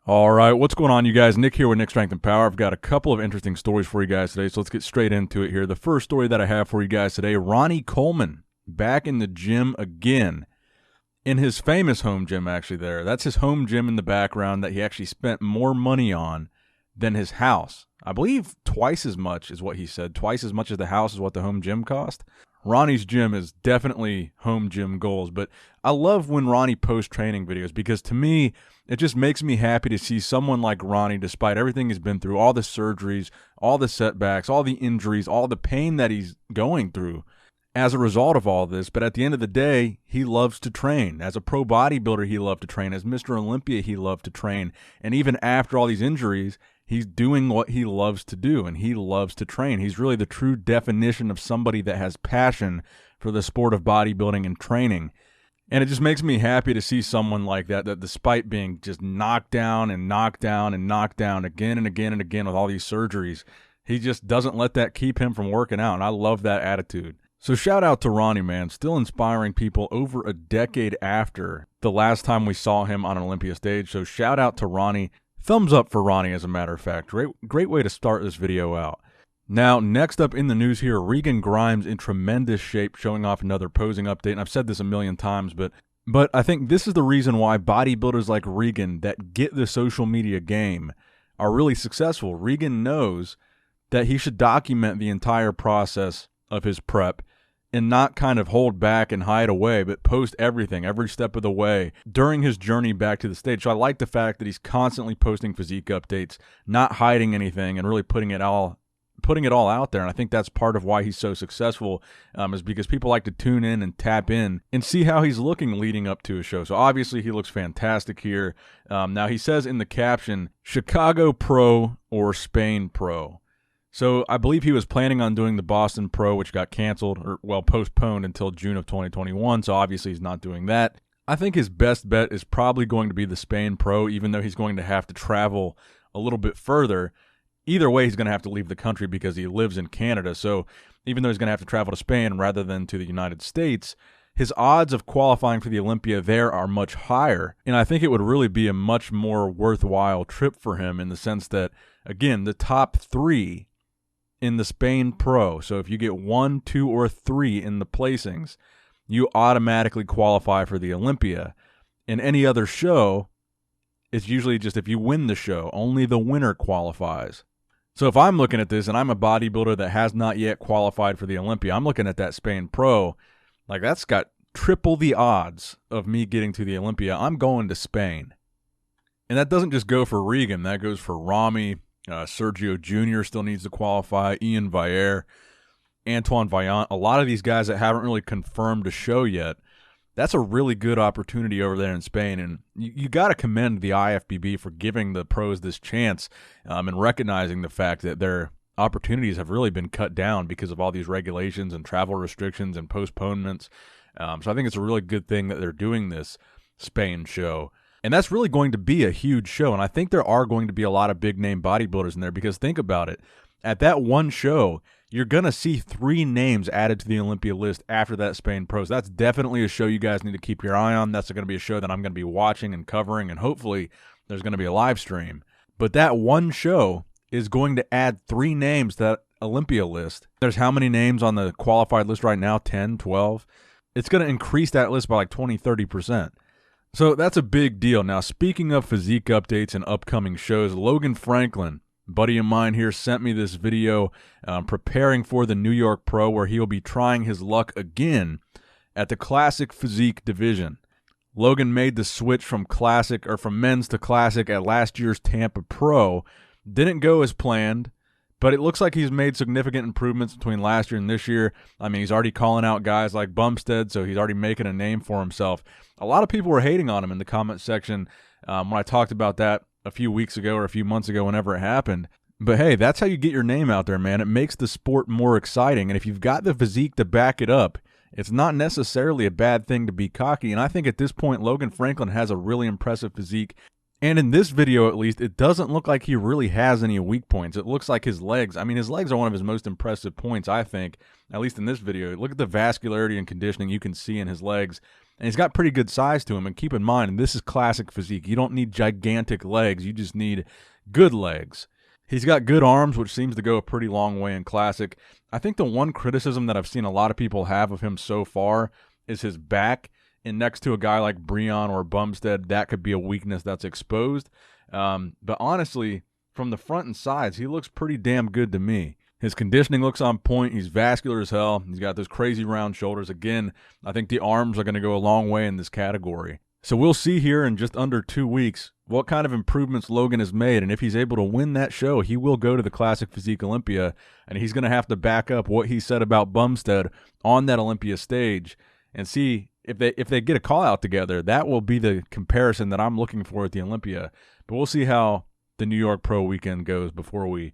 All right, what's going on, you guys? Nick here with Nick Strength and Power. I've got a couple of interesting stories for you guys today, so let's get straight into it here. The first story that I have for you guys today, Ronnie Coleman back in the gym again. In his famous home gym, actually, there. That's his home gym in the background that he actually spent more money on than his house. I believe twice as much is what he said. Twice as much as the house is what the home gym cost. Ronnie's gym is definitely home gym goals, but I love when Ronnie posts training videos because to me, it just makes me happy to see someone like Ronnie, despite everything he's been through, all the surgeries, all the setbacks, all the injuries, all the pain that he's going through as a result of all this. But at the end of the day, he loves to train. As a pro bodybuilder, he loved to train. As Mr. Olympia, he loved to train. And even after all these injuries, he's doing what he loves to do, and he loves to train. He's really the true definition of somebody that has passion for the sport of bodybuilding and training. And it just makes me happy to see someone like that, that despite being just knocked down and knocked down and knocked down again and again and again with all these surgeries, he just doesn't let that keep him from working out, and I love that attitude. So shout out to Ronnie, man, still inspiring people over a decade after the last time we saw him on an Olympia stage. So shout out to Ronnie. Thumbs up for Ronnie, as a matter of fact. Great way to start this video out. Now, next up in the news here, Regan Grimes in tremendous shape, showing off another posing update. And I've said this a million times, but I think this is the reason why bodybuilders like Regan that get the social media game are really successful. Regan knows that he should document the entire process of his prep and not kind of hold back and hide away, but post everything, every step of the way during his journey back to the stage. So I like the fact that he's constantly posting physique updates, not hiding anything, and really putting it all out there. And I think that's part of why he's so successful, is because people like to tune in and tap in and see how he's looking leading up to a show. So obviously he looks fantastic here. Now he says in the caption, Chicago Pro or Spain Pro. So I believe he was planning on doing the Boston Pro, which got canceled, or well, postponed until June of 2021. So obviously he's not doing that. I think his best bet is probably going to be the Spain Pro, even though he's going to have to travel a little bit further. Either way, he's going to have to leave the country because he lives in Canada. So even though he's going to have to travel to Spain rather than to the United States, his odds of qualifying for the Olympia there are much higher. And I think it would really be a much more worthwhile trip for him in the sense that, again, the top three in the Spain Pro. So if you get 1, 2, or 3 in the placings, you automatically qualify for the Olympia. In any other show, it's usually just if you win the show, only the winner qualifies. So if I'm looking at this and I'm a bodybuilder that has not yet qualified for the Olympia, I'm looking at that Spain Pro, like that's got triple the odds of me getting to the Olympia. I'm going to Spain. And that doesn't just go for Regan, that goes for Rami. Sergio Jr. still needs to qualify. Ian Vier, Antoine Vaillant, a lot of these guys that haven't really confirmed a show yet. That's a really good opportunity over there in Spain, and you got to commend the IFBB for giving the pros this chance and recognizing the fact that their opportunities have really been cut down because of all these regulations and travel restrictions and postponements. So I think it's a really good thing that they're doing this Spain show. And that's really going to be a huge show. And I think there are going to be a lot of big-name bodybuilders in there because think about it. At that one show, you're going to see 3 names added to the Olympia list after that Spain Pro. So that's definitely a show you guys need to keep your eye on. That's going to be a show that I'm going to be watching and covering, and hopefully there's going to be a live stream. But that one show is going to add 3 names to that Olympia list. There's how many names on the qualified list right now? 10, 12? It's going to increase that list by like 20, 30%. So that's a big deal. Now, speaking of physique updates and upcoming shows, Logan Franklin, buddy of mine here, sent me this video preparing for the New York Pro where he'll be trying his luck again at the Classic Physique division. Logan made the switch from men's to classic at last year's Tampa Pro. Didn't go as planned, but it looks like he's made significant improvements between last year and this year. I mean, he's already calling out guys like Bumstead, so he's already making a name for himself. A lot of people were hating on him in the comment section when I talked about that a few weeks ago or a few months ago, whenever it happened. But hey, that's how you get your name out there, man. It makes the sport more exciting. And if you've got the physique to back it up, it's not necessarily a bad thing to be cocky. And I think at this point, Logan Franklin has a really impressive physique. And in this video, at least, it doesn't look like he really has any weak points. It looks like his legs, I mean, his legs are one of his most impressive points, I think, at least in this video. Look at the vascularity and conditioning you can see in his legs. And he's got pretty good size to him. And keep in mind, this is classic physique. You don't need gigantic legs. You just need good legs. He's got good arms, which seems to go a pretty long way in classic. I think the one criticism that I've seen a lot of people have of him so far is his back. And next to a guy like Bjornsson or Bumstead, that could be a weakness that's exposed. But honestly, from the front and sides, he looks pretty damn good to me. His conditioning looks on point. He's vascular as hell. He's got those crazy round shoulders. Again, I think the arms are going to go a long way in this category. So we'll see here in just under 2 weeks what kind of improvements Logan has made. And if he's able to win that show, he will go to the Classic Physique Olympia. And he's going to have to back up what he said about Bumstead on that Olympia stage and see if they get a call out together. That will be the comparison that I'm looking for at the Olympia. But we'll see how the New York Pro Weekend goes before we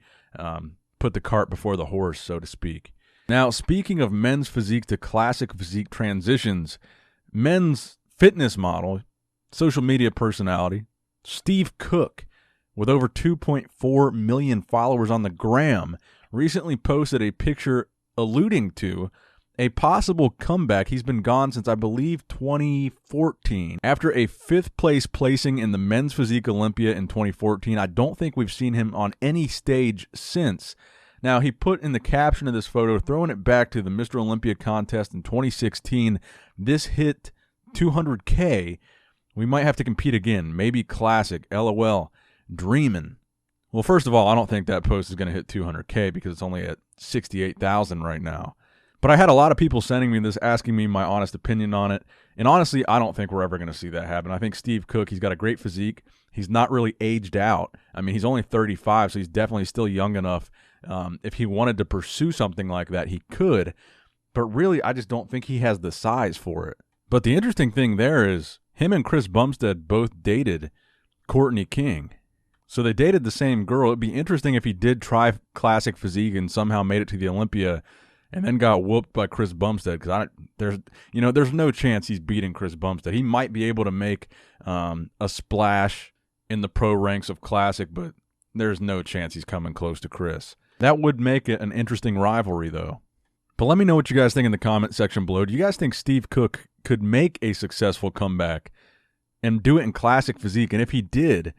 put the cart before the horse, so to speak. Now, speaking of men's physique to classic physique transitions, men's fitness model, social media personality, Steve Cook, with over 2.4 million followers on the gram, recently posted a picture alluding to a possible comeback. He's been gone since, I believe, 2014. After a 5th place placing in the Men's Physique Olympia in 2014, I don't think we've seen him on any stage since. Now, he put in the caption of this photo, throwing it back to the Mr. Olympia contest in 2016. This hit 200K. We might have to compete again. Maybe classic. LOL. Dreamin'. Well, first of all, I don't think that post is going to hit 200K because it's only at 68,000 right now. But I had a lot of people sending me this, asking me my honest opinion on it. And honestly, I don't think we're ever going to see that happen. I think Steve Cook, he's got a great physique. He's not really aged out. I mean, he's only 35, so he's definitely still young enough. If he wanted to pursue something like that, he could. But really, I just don't think he has the size for it. But the interesting thing there is him and Chris Bumstead both dated Courtney King. So they dated the same girl. It'd be interesting if he did try classic physique and somehow made it to the Olympia and then got whooped by Chris Bumstead, because there's no chance he's beating Chris Bumstead. He might be able to make a splash in the pro ranks of Classic, but there's no chance he's coming close to Chris. That would make it an interesting rivalry, though. But let me know what you guys think in the comment section below. Do you guys think Steve Cook could make a successful comeback and do it in Classic Physique? And if he did,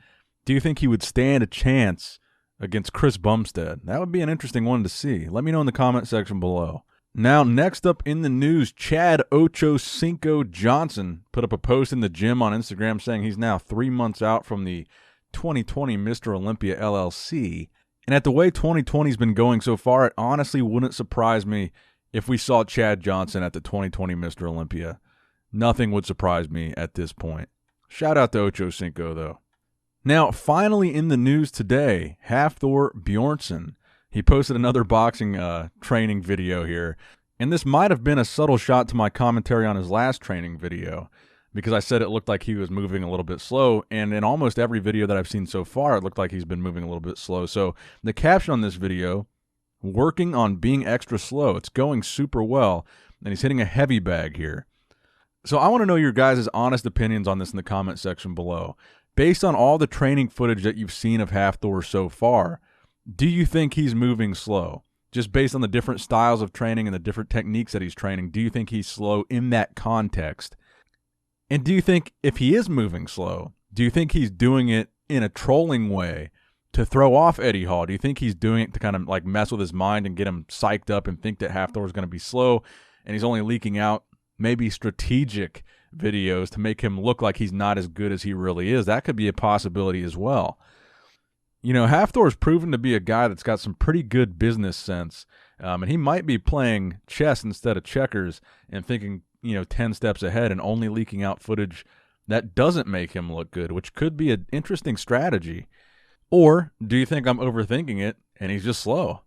do you think he would stand a chance against Chris Bumstead? That would be an interesting one to see. Let me know in the comment section below. Now, next up in the news, Chad Ocho Cinco Johnson put up a post in the gym on Instagram saying he's now 3 months out from the 2020 Mr. Olympia LLC. And at the way 2020's been going so far, it honestly wouldn't surprise me if we saw Chad Johnson at the 2020 Mr. Olympia. Nothing would surprise me at this point. Shout out to Ocho Cinco, though. Now, finally in the news today, Hafthor Bjornsson. He posted another boxing training video here. And this might have been a subtle shot to my commentary on his last training video, because I said it looked like he was moving a little bit slow. And in almost every video that I've seen so far, it looked like he's been moving a little bit slow. So the caption on this video, working on being extra slow. It's going super well. And he's hitting a heavy bag here. So I want to know your guys' honest opinions on this in the comment section below. Based on all the training footage that you've seen of Hafthor so far, do you think he's moving slow? Just based on the different styles of training and the different techniques that he's training, do you think he's slow in that context? And do you think if he is moving slow, do you think he's doing it in a trolling way to throw off Eddie Hall? Do you think he's doing it to kind of like mess with his mind and get him psyched up and think that Hafthor is going to be slow and he's only leaking out maybe strategic videos to make him look like he's not as good as he really is? That could be a possibility as well. You know, Hafthor's proven to be a guy that's got some pretty good business sense, and he might be playing chess instead of checkers and thinking, 10 steps ahead and only leaking out footage that doesn't make him look good, which could be an interesting strategy. Or do you think I'm overthinking it and he's just slow?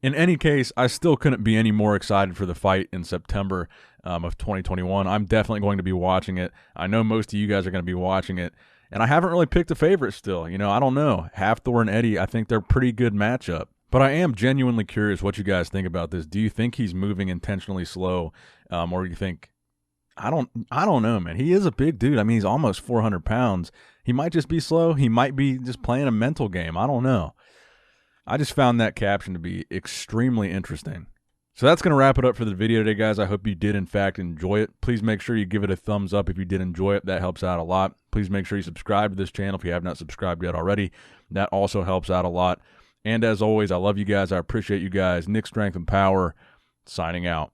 In any case, I still couldn't be any more excited for the fight in September of 2021. I'm definitely going to be watching it. I know most of you guys are going to be watching it. And I haven't really picked a favorite still. I don't know. Hafthor and Eddie, I think they're a pretty good matchup. But I am genuinely curious what you guys think about this. Do you think he's moving intentionally slow? Or do you think, I don't know, man. He is a big dude. I mean, he's almost 400 pounds. He might just be slow. He might be just playing a mental game. I don't know. I just found that caption to be extremely interesting. So that's going to wrap it up for the video today, guys. I hope you did, in fact, enjoy it. Please make sure you give it a thumbs up if you did enjoy it. That helps out a lot. Please make sure you subscribe to this channel if you have not subscribed yet already. That also helps out a lot. And as always, I love you guys. I appreciate you guys. Nick Strength and Power, signing out.